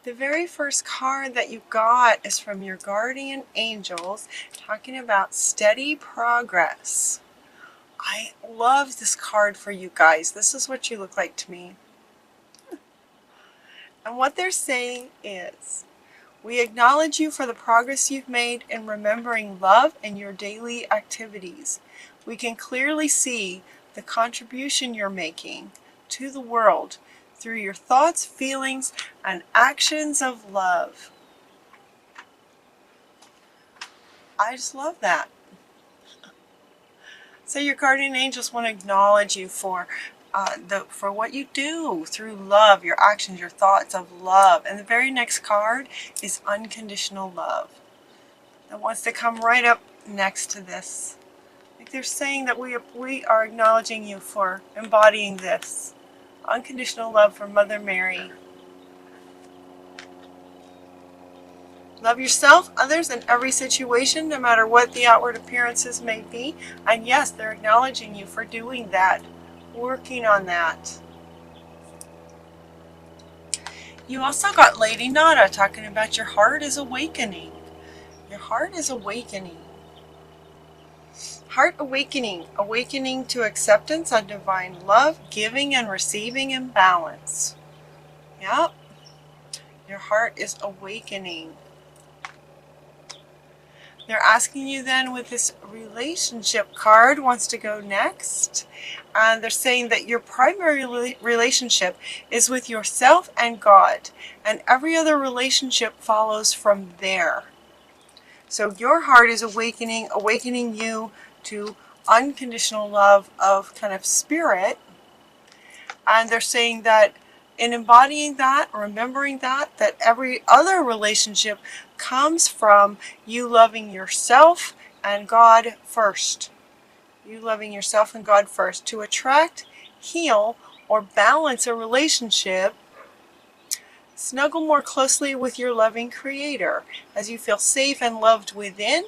The very first card that you got is from your guardian angels, talking about steady progress. I love this card for you guys. This is what you look like to me. And what they're saying is, we acknowledge you for the progress you've made in remembering love in your daily activities. We can clearly see the contribution you're making to the world through your thoughts, feelings, and actions of love. I just love that. So your guardian angels want to acknowledge you for what you do through love, your actions, your thoughts of love. And the very next card is unconditional love. That wants to come right up next to this. Like they're saying that we are acknowledging you for embodying this. Unconditional love for Mother Mary. Love yourself, others, in every situation, no matter what the outward appearances may be. And yes, they're acknowledging you for doing that, working on that. You also got Lady Nada talking about your heart is awakening. Your heart is awakening. Heart awakening. Awakening to acceptance and divine love, giving and receiving in balance. Yep. Your heart is awakening. They're asking you then with this relationship card wants to go next. And they're saying that your primary relationship is with yourself and God. And every other relationship follows from there. So your heart is awakening you to unconditional love of kind of spirit. And they're saying that in embodying that, remembering that every other relationship comes from you loving yourself and God first. You loving yourself and God first. To attract, heal, or balance a relationship, snuggle more closely with your loving Creator. As you feel safe and loved within,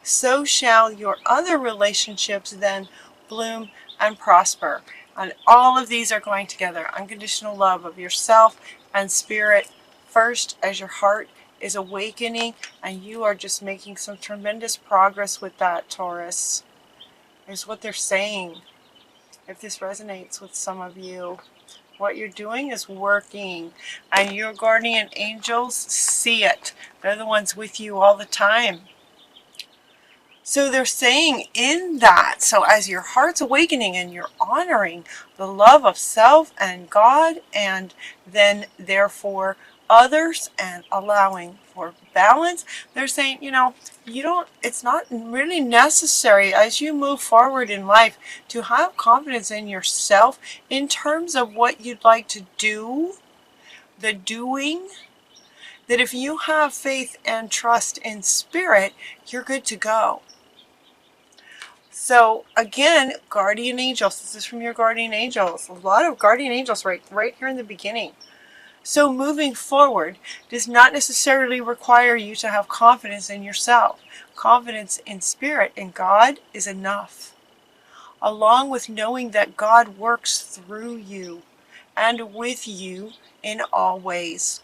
so shall your other relationships then bloom and prosper. And all of these are going together. Unconditional love of yourself and spirit first, as your heart is awakening, and you are just making some tremendous progress with that, Taurus. Is what they're saying. If this resonates with some of you, what you're doing is working, and your guardian angels see it. They're the ones with you all the time. So they're saying in that, so as your heart's awakening and you're honoring the love of self and God, and then therefore others, and allowing for balance, they're saying, it's not really necessary as you move forward in life to have confidence in yourself in terms of what you'd like to do, the doing, that if you have faith and trust in spirit, you're good to go. So again, guardian angels, this is from your guardian angels. A lot of guardian angels right here in the beginning. So moving forward does not necessarily require you to have confidence in yourself. Confidence in spirit and God is enough. Along with knowing that God works through you and with you in all ways.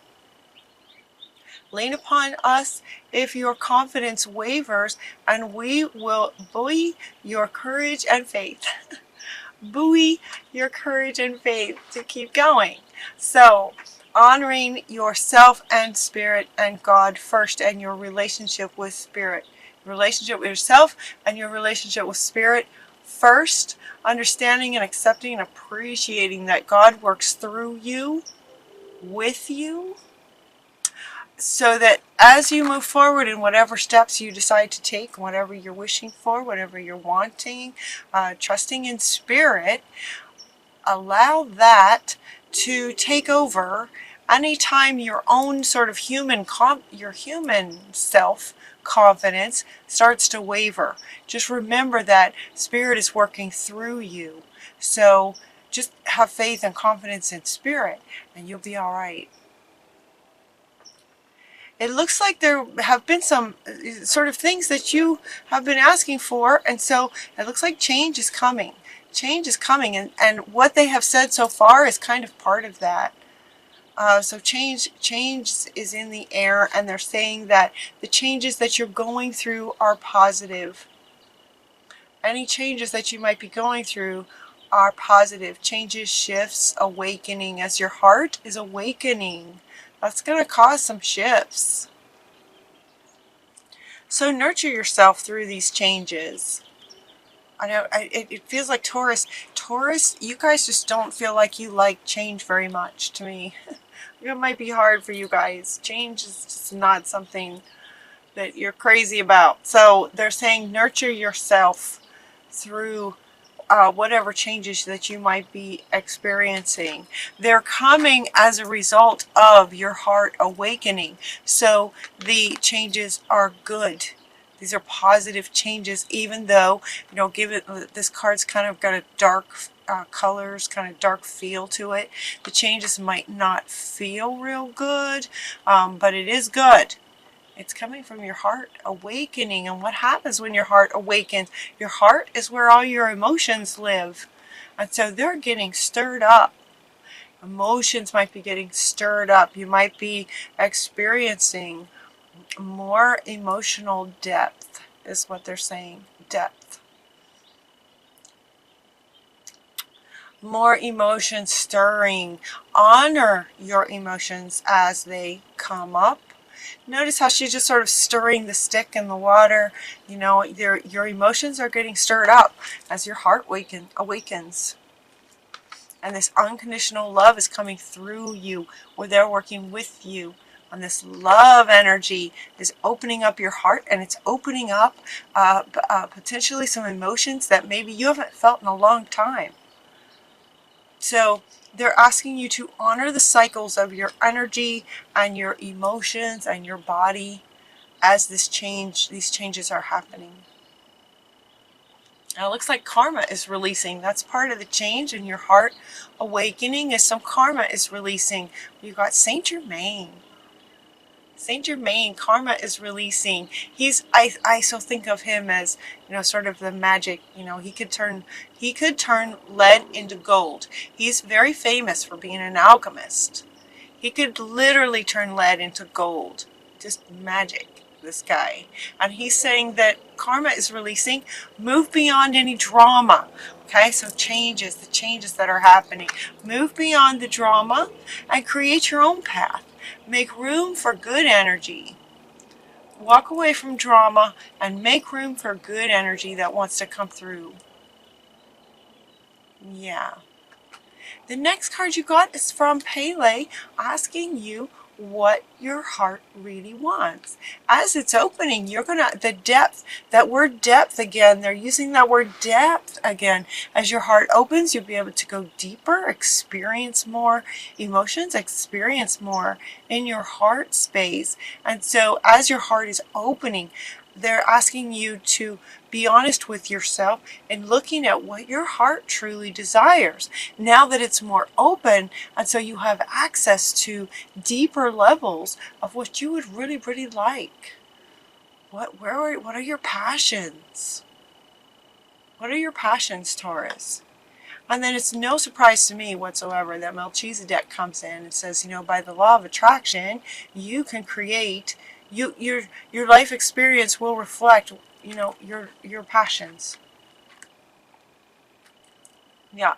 Lean upon us if your confidence wavers, and we will buoy your courage and faith. Buoy your courage and faith to keep going. So, honoring yourself and spirit and God first, and your relationship with spirit. Relationship with yourself and your relationship with spirit first. Understanding and accepting and appreciating that God works through you, with you, so that as you move forward in whatever steps you decide to take, whatever you're wishing for, whatever you're wanting, trusting in spirit, allow that to take over. Anytime your own sort of your human self confidence starts to waver, just remember that spirit is working through you. So just have faith and confidence in spirit, and you'll be all right. It looks like there have been some sort of things that you have been asking for, and so it looks like change is coming. Change is coming, and what they have said so far is kind of part of that. So change is in the air, and they're saying that the changes that you're going through are positive. Any changes that you might be going through are positive. Changes, shifts, awakening. As your heart is awakening, that's going to cause some shifts. So nurture yourself through these changes. I know it feels like Taurus, you guys just don't feel like you like change very much to me. It might be hard for you guys. Change is just not something that you're crazy about. So they're saying nurture yourself through whatever changes that you might be experiencing. They're coming as a result of your heart awakening. So the changes are good. These are positive changes, even though, you know, this card's kind of got a dark colors, kind of dark feel to it. The changes might not feel real good, but it is good. It's coming from your heart awakening. And what happens when your heart awakens? Your heart is where all your emotions live. And so they're getting stirred up. Emotions might be getting stirred up. You might be experiencing more emotional depth, is what they're saying. Depth. More emotion stirring. Honor your emotions as they come up. Notice how she's just sort of stirring the stick in the water. You know, your emotions are getting stirred up as your heart awakens. And this unconditional love is coming through you, where they're working with you. And this love energy is opening up your heart, and it's opening up potentially some emotions that maybe you haven't felt in a long time. So they're asking you to honor the cycles of your energy and your emotions and your body as these changes are happening. Now it looks like karma is releasing. That's part of the change in your heart awakening, is some karma is releasing. You've got Saint Germain. Saint Germain, karma is releasing. I so think of him as, you know, sort of the magic, you know, he could turn lead into gold. He's very famous for being an alchemist. He could literally turn lead into gold. Just magic, this guy. And he's saying that karma is releasing. Move beyond any drama. Okay, so the changes that are happening. Move beyond the drama and create your own path. Make room for good energy. Walk away from drama and make room for good energy that wants to come through. Yeah. The next card you got is from Pele, asking you what your heart really wants. As it's opening, you're gonna, the depth, that word depth again, they're using that word depth again. As your heart opens, you'll be able to go deeper, experience more emotions, experience more in your heart space. And so as your heart is opening, they're asking you to be honest with yourself and looking at what your heart truly desires. Now that it's more open, and so you have access to deeper levels of what you would really, really like. What are your passions? What are your passions, Taurus? And then it's no surprise to me whatsoever that Melchizedek comes in and says, you know, by the law of attraction, you can create, your life experience will reflect, you know, your passions. Yeah.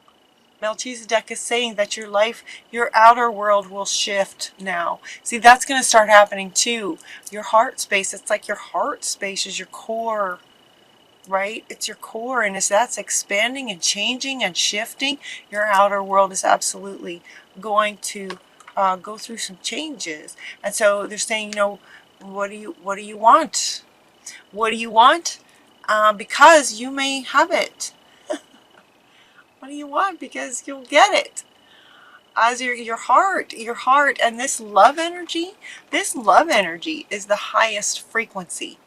Melchizedek is saying that your life, your outer world will shift now. See, that's going to start happening too. Your heart space, it's like your heart space is your core, right? It's your core, and as that's expanding and changing and shifting, your outer world is absolutely going to go through some changes. And so they're saying, you know, what do you want? What do you want? Because you may have it. What do you want? Because you'll get it. As your heart, and this love energy is the highest frequency.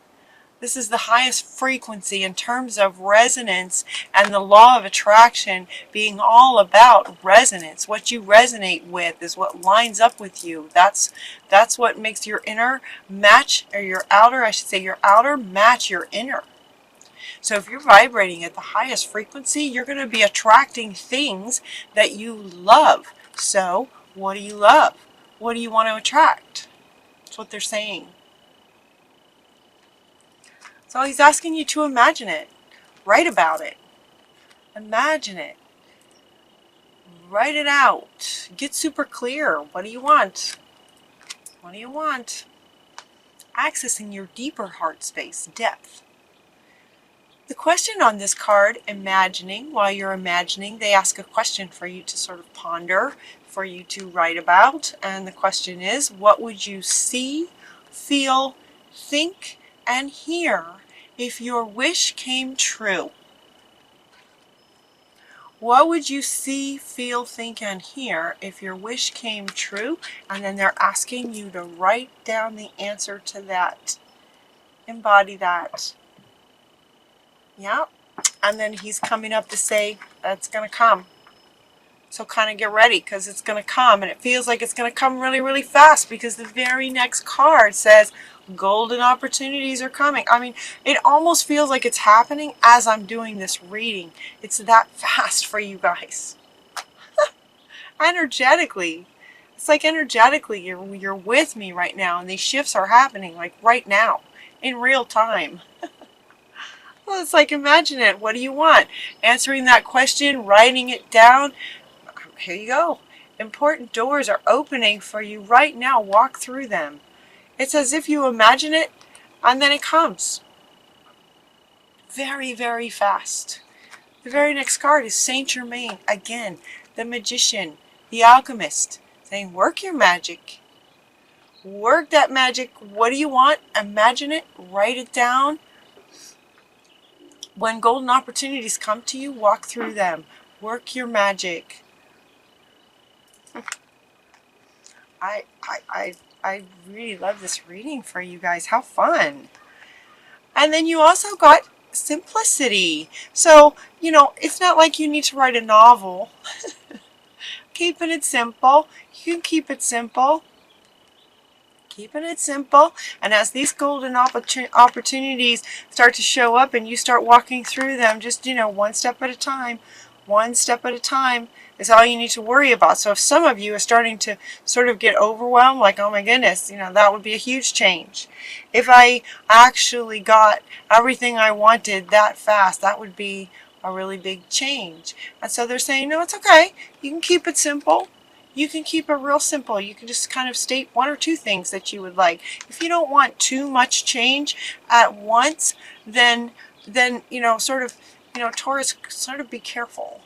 This is the highest frequency in terms of resonance, and the law of attraction being all about resonance. What you resonate with is what lines up with you. That's what makes your inner match, or your outer, I should say, your outer match your inner. So if you're vibrating at the highest frequency, you're going to be attracting things that you love. So what do you love? what do you want to attract? That's what they're saying. So he's asking you to imagine it. Write about it. Imagine it. Write it out. Get super clear. What do you want? What do you want? Accessing your deeper heart space, depth. The question on this card, imagining, while you're imagining, they ask a question for you to sort of ponder, for you to write about. And the question is, what would you see, feel, think, and hear if your wish came true? What would you see, feel, think, and hear if your wish came true? And then they're asking you to write down the answer to that. Embody that. Yeah. And then he's coming up to say that's going to come. So kind of get ready, because it's going to come. And it feels like it's going to come really, really fast, because the very next card says golden opportunities are coming. I mean, it almost feels like it's happening as I'm doing this reading. It's that fast for you guys. Energetically. It's like energetically you're with me right now, and these shifts are happening like right now in real time. Well, it's like, imagine it. What do you want? Answering that question, writing it down. Here you go. Important doors are opening for you right now. Walk through them. It's as if you imagine it, and then it comes. Very, very fast. The very next card is Saint Germain. Again, the magician, the alchemist, saying, work your magic. Work that magic. What do you want? Imagine it. Write it down. When golden opportunities come to you, walk through them. Work your magic. I really love this reading for you guys. How fun. And then you also got simplicity. So, you know, it's not like you need to write a novel. Keeping it simple. You can keep it simple. Keeping it simple. And as these golden opportunities start to show up and you start walking through them, just, you know, one step at a time. One step at a time is all you need to worry about. So if some of you are starting to sort of get overwhelmed, like, oh my goodness, you know, that would be a huge change. If I actually got everything I wanted that fast, that would be a really big change. And so they're saying, no, it's okay. You can keep it simple. You can keep it real simple. You can just kind of state one or two things that you would like. If you don't want too much change at once, then you know, sort of, you know, Taurus, sort of be careful.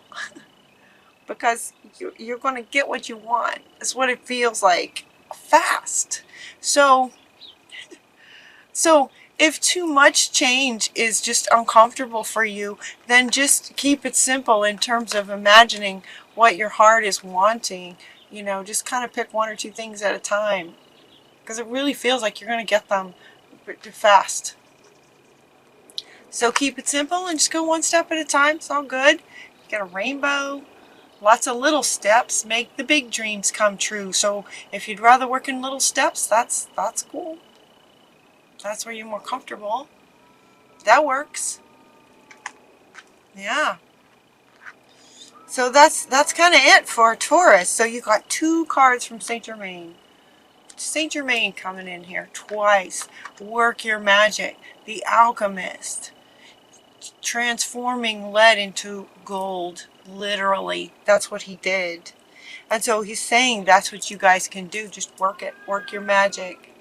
Because you're going to get what you want. It's what it feels like. Fast. So if too much change is just uncomfortable for you, then just keep it simple in terms of imagining what your heart is wanting. You know, just kind of pick one or two things at a time. Because it really feels like you're going to get them fast. So keep it simple and just go one step at a time. It's all good. You get a rainbow. Lots of little steps make the big dreams come true. So if you'd rather work in little steps, that's cool. That's where you're more comfortable. That works. Yeah. So that's kind of it for Taurus. So you got two cards from Saint Germain. Saint Germain coming in here twice. Work your magic. The alchemist. Transforming lead into gold. Literally. That's what he did. And so he's saying that's what you guys can do. Just work it. Work your magic.